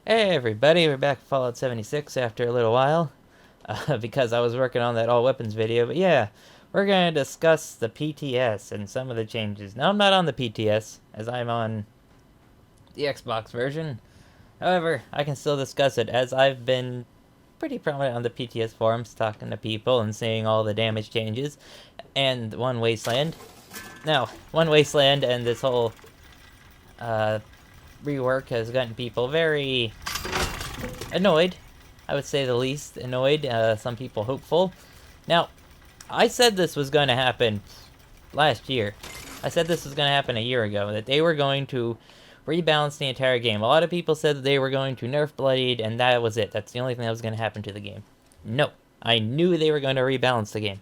Hey everybody, we're back with Fallout 76 after a little while, because I was working on that all weapons video, but yeah, we're going to discuss the PTS and some of the changes. Now I'm not on the PTS, as I'm on the Xbox version. However, I can still discuss it, as I've been pretty prominent on the PTS forums, talking to people and seeing all the damage changes, and One Wasteland. Now, One Wasteland and this whole, rework has gotten people very annoyed, I would say the least annoyed, some people hopeful. Now, I said this was going to happen last year. I said this was going to happen a year ago, that they were going to rebalance the entire game. A lot of people said that they were going to nerf Bloodied, and that was it. That's the only thing that was going to happen to the game. No, I knew they were going to rebalance the game.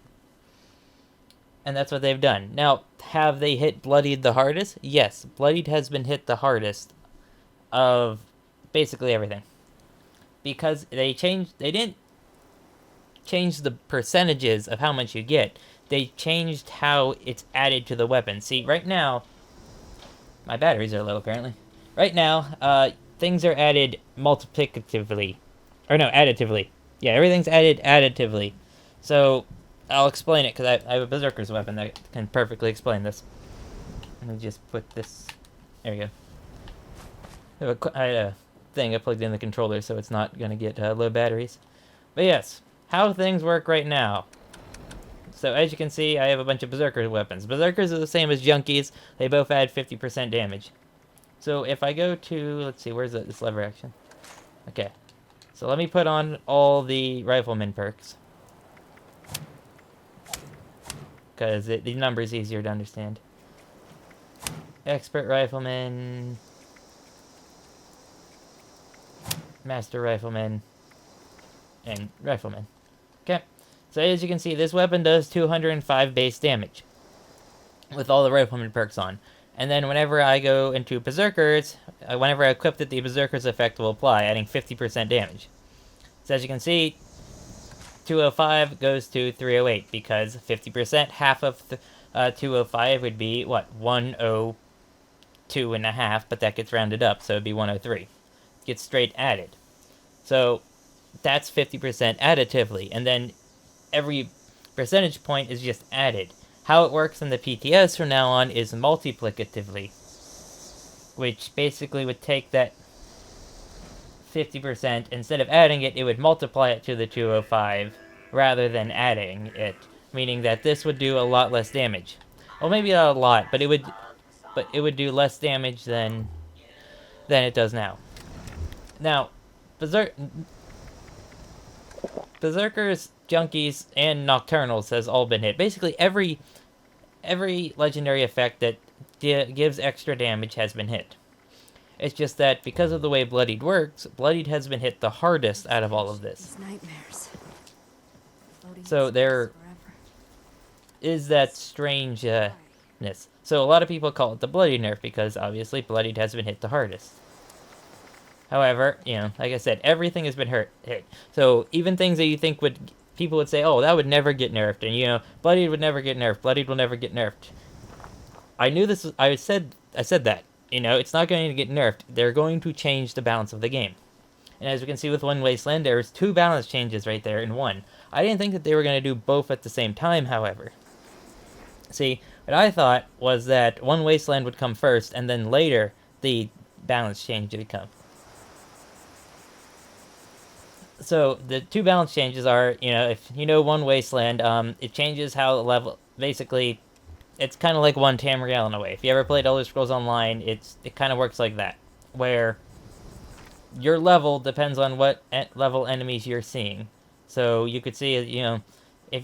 And that's what they've done. Now, have they hit Bloodied the hardest? Yes, Bloodied has been hit the hardest of basically everything. Because they didn't change the percentages of how much you get. They changed how it's added to the weapon. See, right now, my batteries are low apparently. Right now, things are added multiplicatively. Or no, additively. Yeah, everything's added additively. So, I'll explain it, because I have a Berserker's weapon that can perfectly explain this. Let me just put this... There we go. I had a thing I plugged in the controller, so it's not going to get low batteries. But yes, how things work right now. So as you can see, I have a bunch of Berserker weapons. Berserkers are the same as Junkies. They both add 50% damage. So if I go to... Let's see, where's this lever action? Okay. So let me put on all the Rifleman perks. Because the number is easier to understand. Expert Rifleman... Master Rifleman, and Rifleman. Okay, so as you can see, this weapon does 205 base damage with all the Rifleman perks on. And then whenever I go into Berserkers, whenever I equip it, the Berserkers effect will apply, adding 50% damage. So as you can see, 205 goes to 308, because 50%, half of 205 would be, what, 102.5, but that gets rounded up, so it'd be 103. Gets straight added. So that's 50% additively, and then every percentage point is just added. How it works in the PTS from now on is multiplicatively, which basically would take that 50%, instead of adding it, it would multiply it to the 205 rather than adding it, meaning that this would do a lot less damage. Well, maybe not a lot, but it would do less damage than it does now. Now, Berserkers, Junkies, and Nocturnals has all been hit. Basically, every legendary effect that gives extra damage has been hit. It's just that because of the way Bloodied works, Bloodied has been hit the hardest out of all of this. So there is that strangeness. So a lot of people call it the Bloodied nerf, because obviously Bloodied has been hit the hardest. However, you know, like I said, everything has been hit. So even things that you think people would say, oh, that would never get nerfed, and you know, Bloodied would never get nerfed. Bloodied will never get nerfed. I knew this. I said that. You know, it's not going to get nerfed. They're going to change the balance of the game. And as we can see with One Wasteland, there's 2 balance changes right there in one. I didn't think that they were going to do both at the same time, however. See, what I thought was that One Wasteland would come first, and then later the balance change would come. So the 2 balance changes are, you know, if you know One Wasteland, it changes how the level. Basically, it's kind of like one Tamriel in a way. If you ever played Elder Scrolls Online, it kind of works like that, where your level depends on what level enemies you're seeing. So you could see, you know, if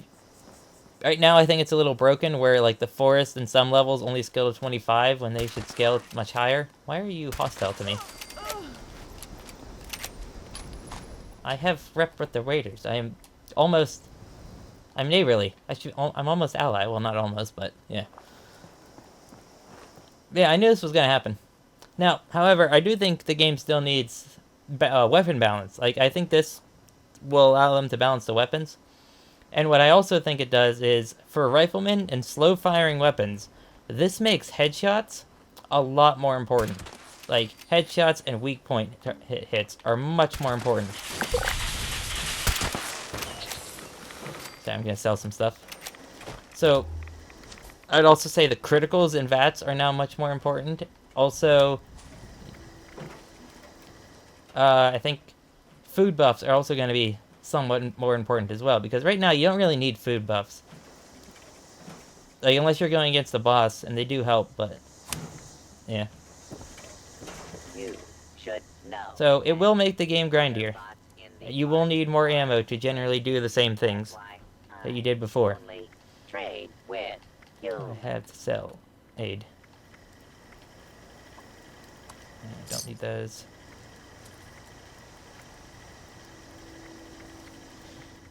right now I think it's a little broken, where like the forest in some levels only scale to 25 when they should scale much higher. Why are you hostile to me? I have rep with the Raiders. I'm neighborly. I'm almost ally. Well, not almost, but yeah. Yeah, I knew this was gonna happen. Now, however, I do think the game still needs weapon balance. Like, I think this will allow them to balance the weapons. And what I also think it does is, for riflemen and slow-firing weapons, this makes headshots a lot more important. Like, headshots and weak point hits are much more important. So I'm gonna sell some stuff. So, I'd also say the criticals and VATs are now much more important. Also, I think food buffs are also going to be somewhat more important as well, because right now you don't really need food buffs. Like, unless you're going against the boss, and they do help, but yeah. You should know. So it will make the game grindier. You will need more ammo to generally do the same things that you did before. Trade with you. I have to sell aid. I don't need those.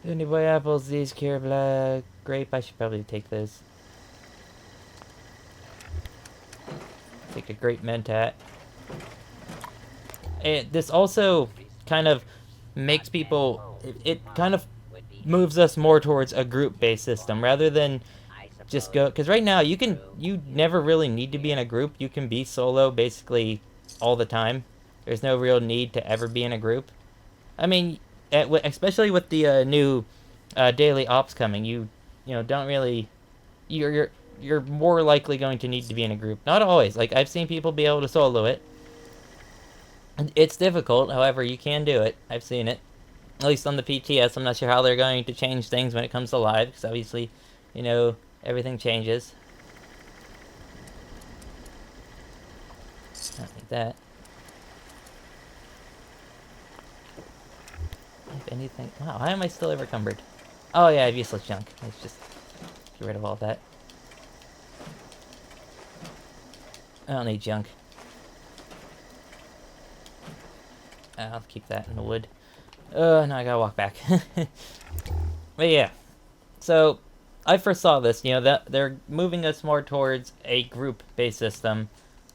Any boy apples, these cure black grape. I should probably take those. Take a grape mentat. And this also kind of makes people. It kind of moves us more towards a group-based system rather than just go. Because right now you never really need to be in a group. You can be solo basically all the time. There's no real need to ever be in a group. I mean, especially with the new daily ops coming, you don't really you're more likely going to need to be in a group. Not always. Like, I've seen people be able to solo it. It's difficult, however, you can do it. I've seen it. At least on the PTS. I'm not sure how they're going to change things when it comes to live, because obviously, everything changes. Not like that. If anything... Wow, why am I still encumbered? Oh yeah, I have useless junk. Let's just get rid of all that. I don't need junk. I'll keep that in the wood. Now I gotta walk back. But yeah. So, I first saw this, that they're moving us more towards a group-based system.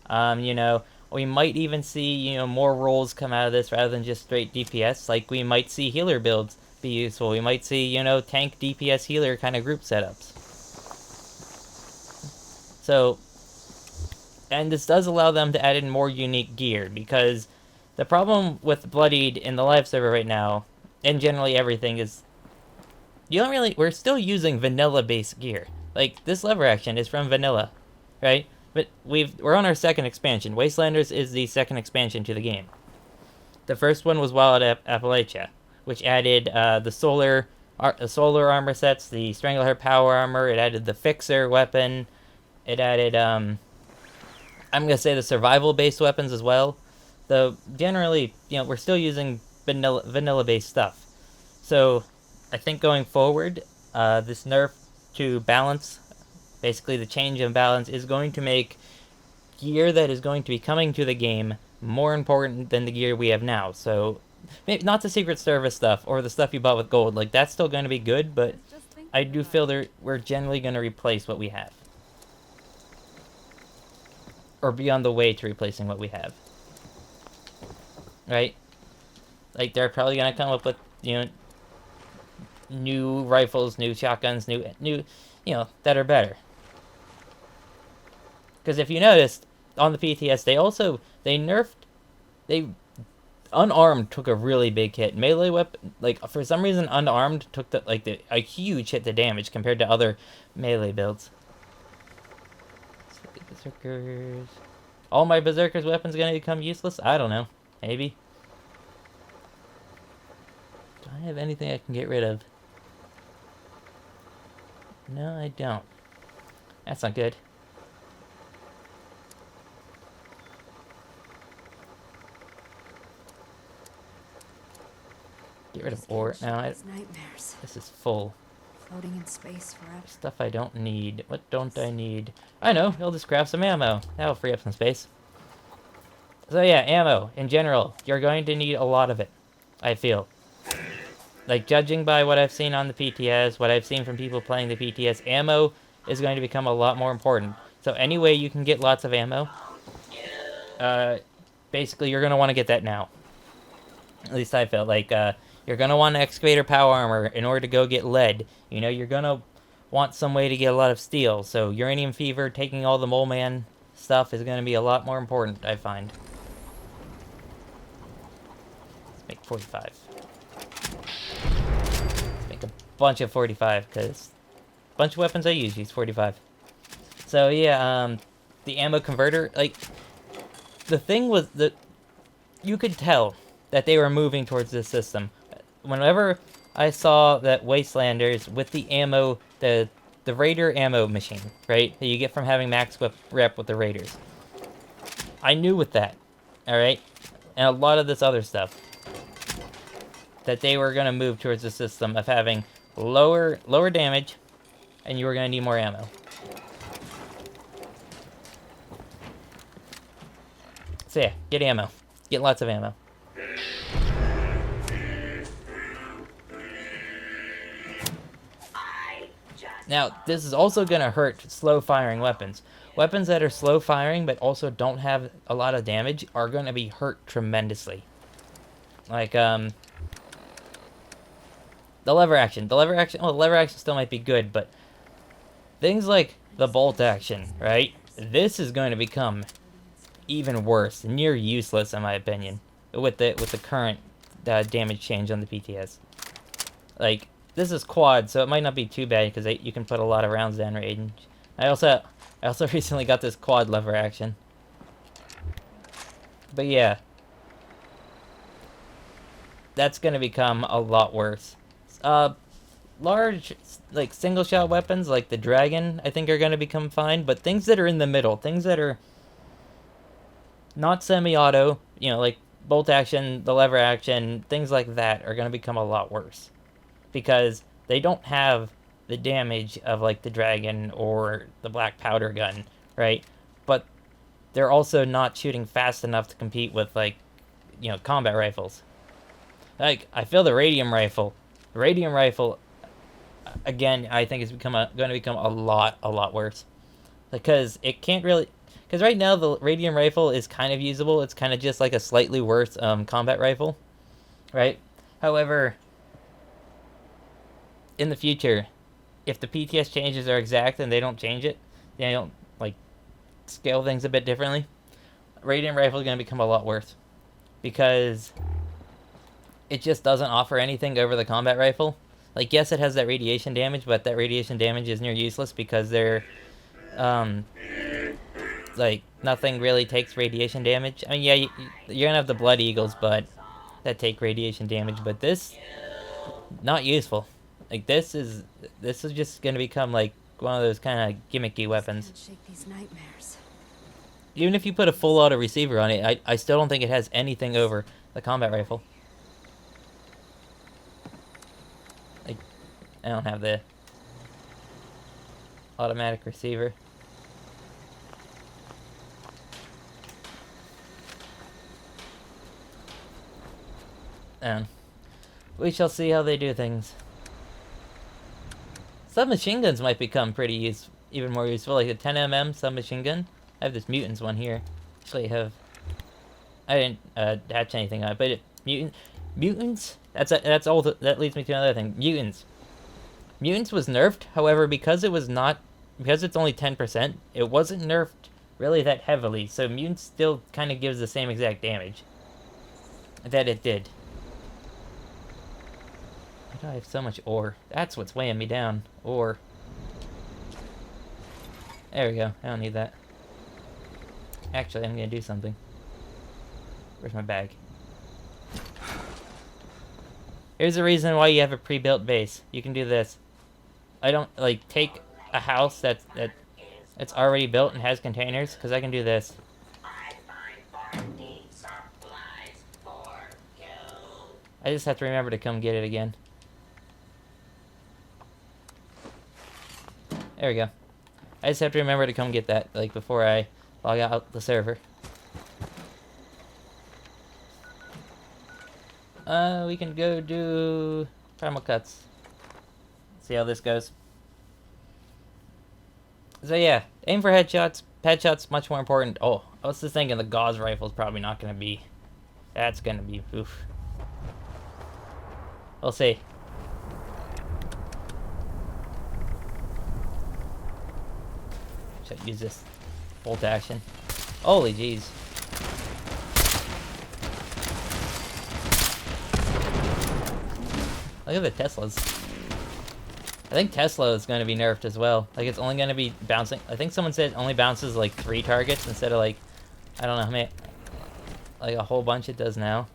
We might even see, more roles come out of this rather than just straight DPS. Like, we might see healer builds be useful. We might see, tank, DPS, healer kind of group setups. So, and this does allow them to add in more unique gear, because the problem with Bloodied in the live server right now, and generally everything, is we're still using vanilla-based gear. Like, this lever action is from vanilla, right? But we're on our second expansion. Wastelanders is the second expansion to the game. The first one was Wild Appalachia, which added the solar armor sets, the Strangleheart power armor. It added the Fixer weapon. It added, I'm gonna say the survival-based weapons as well. Though generally, we're still using vanilla-based stuff. So, I think going forward, this nerf to balance, basically the change in balance, is going to make gear that is going to be coming to the game more important than the gear we have now. So, maybe not the Secret Service stuff or the stuff you bought with gold. Like, that's still going to be good, but I do feel we're generally going to replace what we have. Or be on the way to replacing what we have. Right? Like, they're probably going to come up with, new rifles, new shotguns, new, that are better. Because if you noticed, on the PTS, unarmed took a really big hit. Melee weapon, like, for some reason, unarmed took a huge hit to damage compared to other melee builds. Berserkers. All my Berserkers weapons gonna become useless? I don't know. Maybe. Do I have anything I can get rid of? No, I don't. That's not good. Get rid of ore. No, this is full. Floating in space forever. Stuff I don't need. What don't I need? I know, I'll just craft some ammo. That'll free up some space. So yeah, ammo, in general, you're going to need a lot of it, I feel. Like, judging by what I've seen on the PTS, what I've seen from people playing the PTS, ammo is going to become a lot more important. So any way you can get lots of ammo, basically you're going to want to get that now. At least I felt like, you're going to want an excavator power armor in order to go get lead. You're going to want some way to get a lot of steel. So uranium fever, taking all the mole man stuff is going to be a lot more important, I find. make 45. Let's make a bunch of 45, because a bunch of weapons I use 45. So yeah, the ammo converter, like, the thing was that you could tell that they were moving towards this system. Whenever I saw that Wastelanders with the ammo, the Raider ammo machine, right, that you get from having max rep with the Raiders, I knew with that, all right, and a lot of this other stuff, that they were gonna move towards the system of having lower damage, and you were gonna need more ammo. So yeah, get ammo. Get lots of ammo. Now, this is also going to hurt slow-firing weapons. Weapons that are slow-firing but also don't have a lot of damage are going to be hurt tremendously. Like, the lever action. Well, the lever action still might be good, but things like the bolt action, right? This is going to become even worse, near useless in my opinion, with the current damage change on the PTS. Like, this is quad, so it might not be too bad because you can put a lot of rounds down range. I also recently got this quad lever action. But yeah, that's gonna become a lot worse. Large, like, single shot weapons like the dragon, I think are gonna become fine, but things that are in the middle, things that are not semi-auto, you know, like bolt action, the lever action, things like that are going to become a lot worse. Because they don't have the damage of, like, the dragon or the black powder gun, right? But they're also not shooting fast enough to compete with, like, you know, combat rifles. Like, I feel the radium rifle. The radium rifle, again, I think is going to become a lot worse. Because it can't really... Because right now, the radium rifle is kind of usable. It's kind of just like a slightly worse combat rifle, right? However, in the future, if the PTS changes are exact and they don't change it, they don't, like, scale things a bit differently, radium rifle is going to become a lot worse. Because it just doesn't offer anything over the combat rifle. Like, yes, it has that radiation damage, but that radiation damage is near useless because they're... like, nothing really takes radiation damage. I mean, yeah, you're gonna have the Blood Eagles, but that take radiation damage. But this, not useful. Like, this is just gonna become like one of those kind of gimmicky weapons. Shake these nightmares. Even if you put a full auto receiver on it, I still don't think it has anything over the combat rifle. Like, I don't have the automatic receiver. And we shall see how they do things. Submachine guns might become pretty even more useful, like the 10mm submachine gun. I have this mutants one here. Actually, I didn't hatch anything on it, but mutants. That's all. That leads me to another thing. Mutants was nerfed. However, because it's only 10%, it wasn't nerfed really that heavily. So mutants still kind of gives the same exact damage that it did. Why do I have so much ore? That's what's weighing me down. Ore. There we go. I don't need that. Actually, I'm gonna do something. Where's my bag? Here's the reason why you have a pre-built base. You can do this. I don't, like, take a house that's already built and has containers, because I can do this. I just have to remember to come get it again. There we go. I just have to remember to come get that, like, before I log out the server. We can go do primal cuts. See how this goes. So yeah, aim for headshots. Headshots much more important. Oh, I was just thinking the Gauss rifle's probably not gonna be. That's gonna be oof. We'll see. Should I use this bolt action? Holy jeez. Look at the Teslas. I think Tesla is going to be nerfed as well. Like, it's only going to be bouncing. I think someone said it only bounces like 3 targets instead of like, I don't know how many, like a whole bunch it does now.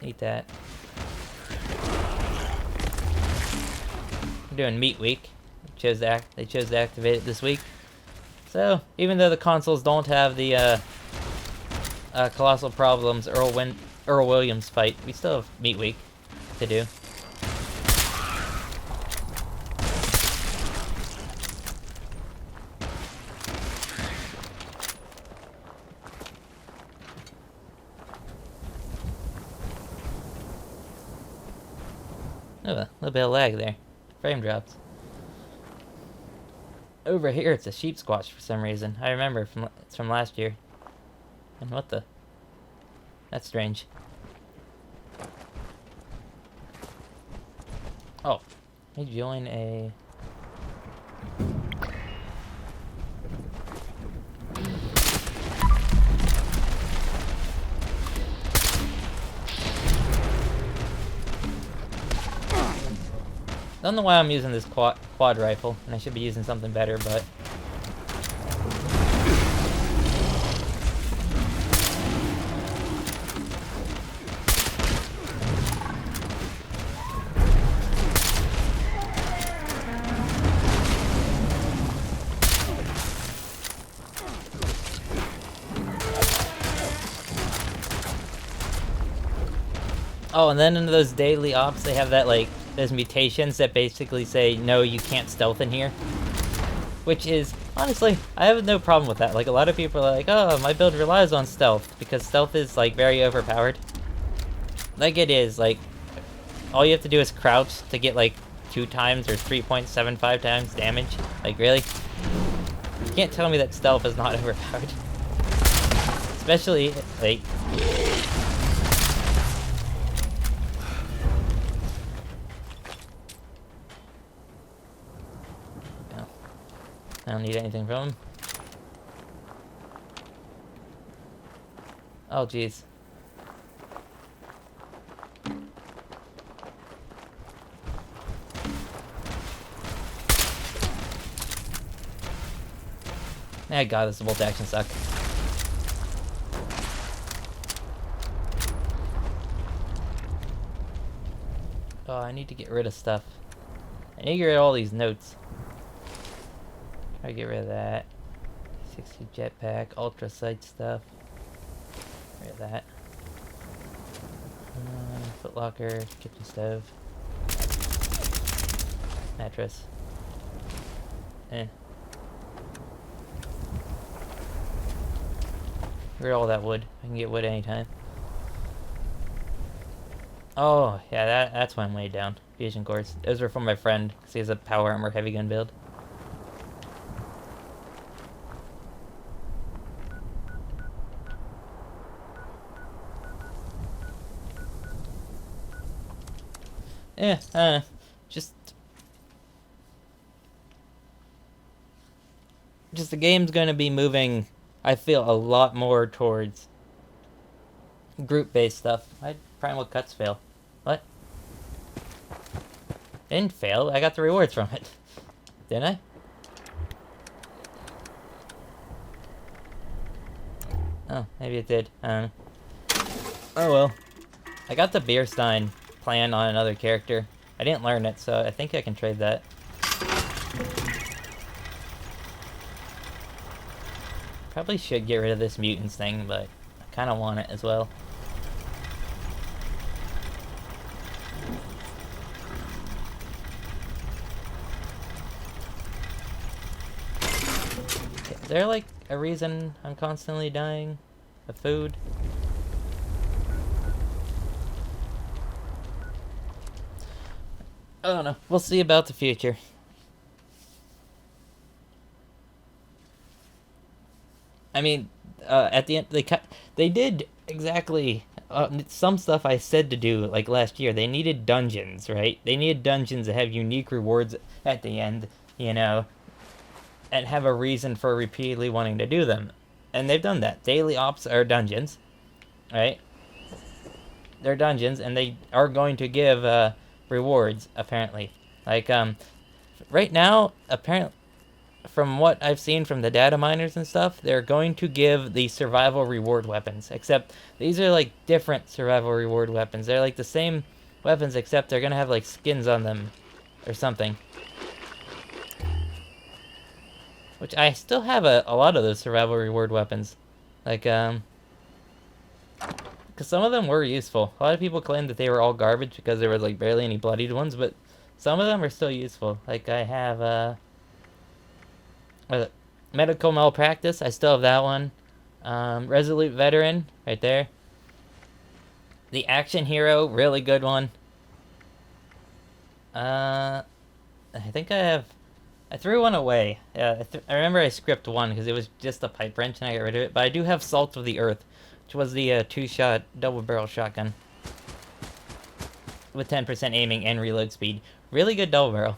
Eat that. I'm doing Meat Week. They chose to activate it this week. So, even though the consoles don't have the Colossal Problems Earl Williams fight, we still have Meat Week to do. Oh, a little bit of lag there. Frame drops. Over here, it's a sheep squatch for some reason. I remember it's from last year. And what the? That's strange. Oh, let me join a. Don't know why I'm using this quad rifle, and I should be using something better, but... Oh, and then in those daily ops, they have that, like, those mutations that basically say, no, you can't stealth in here. Which is, honestly, I have no problem with that. Like, a lot of people are like, oh, my build relies on stealth, because stealth is, like, very overpowered. Like, it is, like, all you have to do is crouch to get, like, 2 times or 3.75 times damage. Like, really? You can't tell me that stealth is not overpowered. Especially, like... I don't need anything from him. Oh, jeez. Ah, God, this bolt action suck. Oh, I need to get rid of stuff. I need to get rid of all these notes. Try to get rid of that. 60 jetpack, ultra sight stuff. Get rid of that. Footlocker, kitchen stove. Mattress. Eh. Get rid of all that wood. I can get wood anytime. Oh, yeah, that's why I'm laid down. Fusion cores. Those were from my friend, because he has a power armor heavy gun build. Just the game's gonna be moving, I feel, a lot more towards group-based stuff. Why'd Primal Cuts fail? What? It didn't fail, I got the rewards from it. Didn't I? Oh, maybe it did. Oh well. I got the Beerstein plan on another character. I didn't learn it, so I think I can trade that. Probably should get rid of this mutants thing, but I kind of want it as well. Is there like a reason I'm constantly dying of food? I don't know. We'll see about the future. I mean, at the end, they did exactly some stuff I said to do, like last year. They needed dungeons, right? They needed dungeons that have unique rewards at the end, you know, and have a reason for repeatedly wanting to do them. And they've done that. Daily ops are dungeons, right? they're dungeons, and they are going to give rewards apparently. Like right now, apparently, from what I've seen from the data miners and stuff, they're going to give the survival reward weapons. Except these are like different survival reward weapons. They're like the same weapons, except they're gonna have like skins on them or something. Which I still have a lot of those survival reward weapons. Like, because some of them were useful. A lot of people claim that they were all garbage because there was like barely any bloodied ones, but some of them are still useful. Like I have, medical malpractice. I still have that one. Resolute veteran, right there. The action hero, really good one. I think I threw one away. I remember I scripted one because it was just a pipe wrench and I got rid of it. But I do have Salt of the Earth, which was the two-shot double-barrel shotgun with 10% aiming and reload speed. Really good double barrel.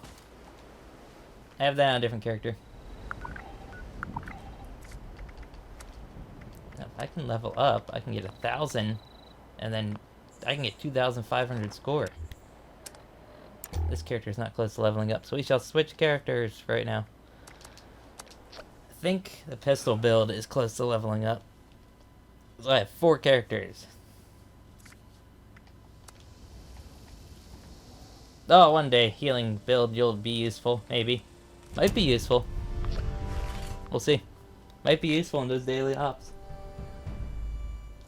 I have that on a different character. Now, if I can level up, I can get 1,000, and then I can get 2,500 score. This character is not close to leveling up, so we shall switch characters right now. I think the pistol build is close to leveling up. So I have 4 characters. Oh, one day healing build you'll be useful, maybe. Might be useful. We'll see. Might be useful in those daily ops.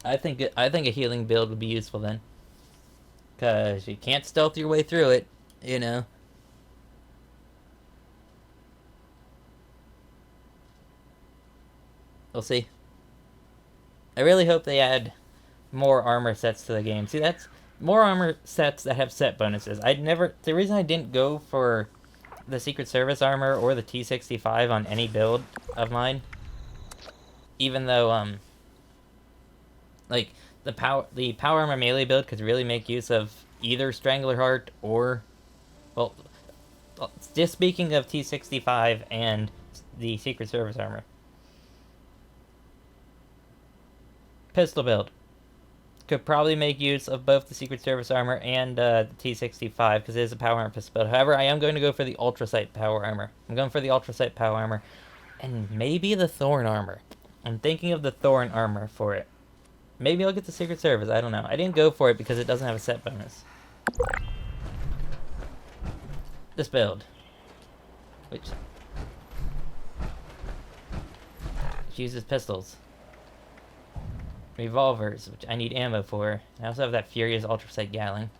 I think a healing build would be useful then. Cause you can't stealth your way through it, you know. We'll see. I really hope they add more armor sets to the game. See, that's more armor sets that have set bonuses. The reason I didn't go for the Secret Service armor or the T65 on any build of mine, even though like the power armor melee build could really make use of either Strangler Heart or, well, just speaking of T65 and the Secret Service armor. Pistol build could probably make use of both the Secret Service armor and the T65 because it is a power armor pistol build. However, I am going to go for the Ultra Sight power armor. I'm going for the Ultra Sight power armor and maybe the Thorn armor. I'm thinking of the Thorn armor for it. Maybe I'll get the Secret Service. I don't know. I didn't go for it because it doesn't have a set bonus. This build, which uses pistols, revolvers, which I need ammo for. I also have that Furious Ultra Sight Gatling.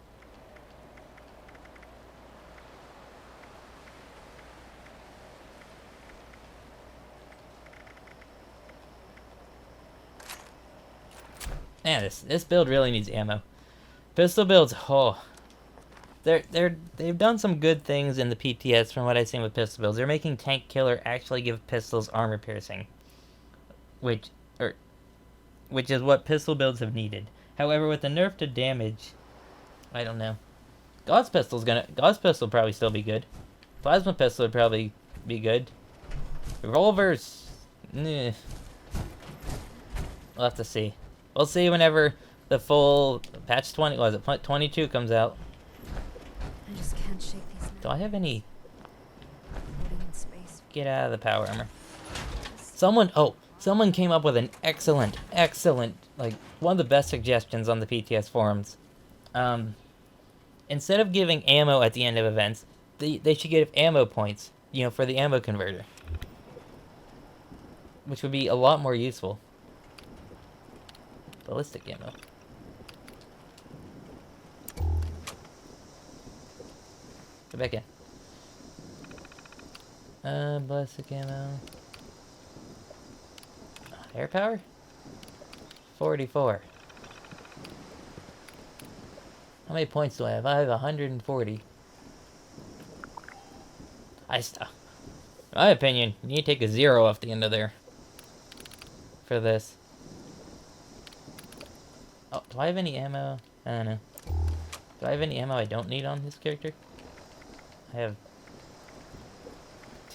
Man, this build really needs ammo. Pistol builds, oh, they've done some good things in the PTS from what I've seen with pistol builds. They're making Tank Killer actually give pistols armor piercing, which is what pistol builds have needed. However, with the nerf to damage, I don't know. God's pistol will probably still be good. Plasma pistol would probably be good. Revolvers, we'll have to see. We'll see whenever the full patch 20, was it 22 comes out. I just can't shake these. Do I have any? Floating in space. Get out of the power armor. Someone came up with an excellent, like one of the best suggestions on the PTS forums. Instead of giving ammo at the end of events, they should give ammo points, for the ammo converter, which would be a lot more useful. Ballistic ammo. Go back in. Ballistic ammo. Air power? 44. How many points do I have? I have 140. In my opinion, you need to take a 0 off the end of there. For this. Oh, do I have any ammo? I don't know. Do I have any ammo I don't need on this character? I have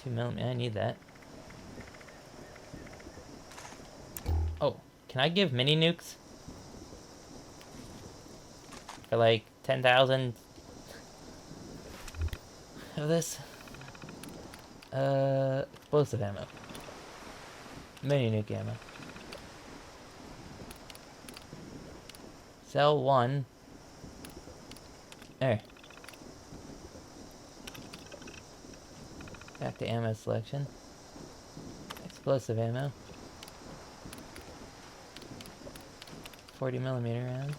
2mm. I need that. Oh, can I give mini nukes? for like 10,000 of this. Explosive ammo. Mini nuke ammo. Sell one. There. Back to ammo selection. Explosive ammo. 40mm round.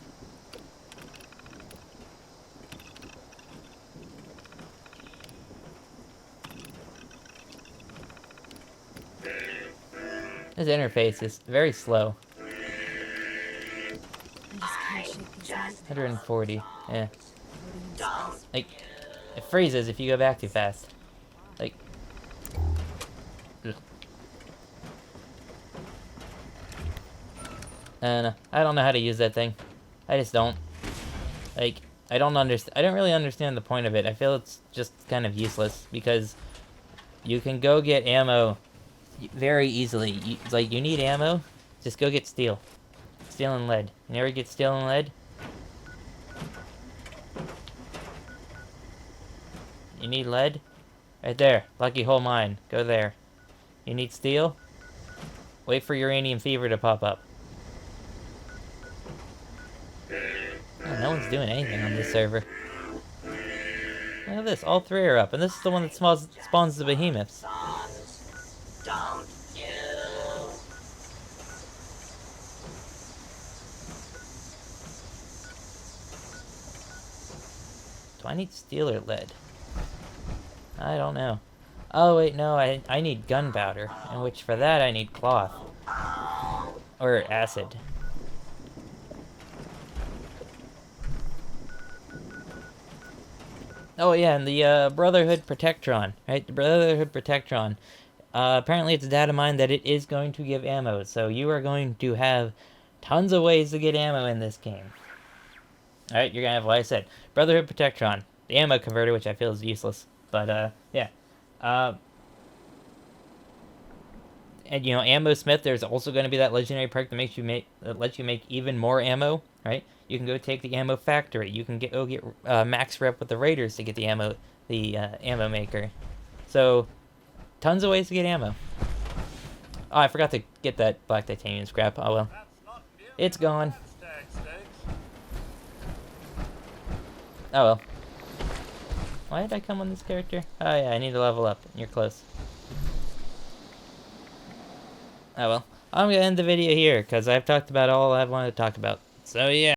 This interface is very slow. I just can't shake these eyes. 140. Yeah. Floating in space. Like, it freezes if you go back too fast. Like, ugh. I don't know how to use that thing. I just don't. Like, I don't really understand the point of it. I feel it's just kind of useless because you can go get ammo very easily. You need ammo, just go get steel. Steel and lead. You never get steel and lead? You need lead? Right there. Lucky hole mine. Go there. You need steel? Wait for uranium fever to pop up. Oh, no one's doing anything on this server. Look at this. All three are up. And this is the one that spawns the behemoths. Don't you? Do I need steel or lead? I don't know. Oh, wait, no. I need gunpowder. In which, for that, I need cloth. Or acid. Oh, yeah, and the Brotherhood Protectron, right? The Brotherhood Protectron. Apparently it's a data mine that it is going to give ammo, so you are going to have tons of ways to get ammo in this game. Alright, you're gonna have, like I said, Brotherhood Protectron, the ammo converter, which I feel is useless, but, yeah. And, you know, Ammo Smith, there's also going to be that legendary perk that lets you make even more ammo, right? You can go take the ammo factory. You can go get max rep with the raiders to get the ammo maker. So, tons of ways to get ammo. Oh, I forgot to get that black titanium scrap. Oh well, it's gone. Oh well. Why did I come on this character? Oh yeah, I need to level up. You're close. Oh well. I'm gonna end the video here because I've talked about all I wanted to talk about. So yeah.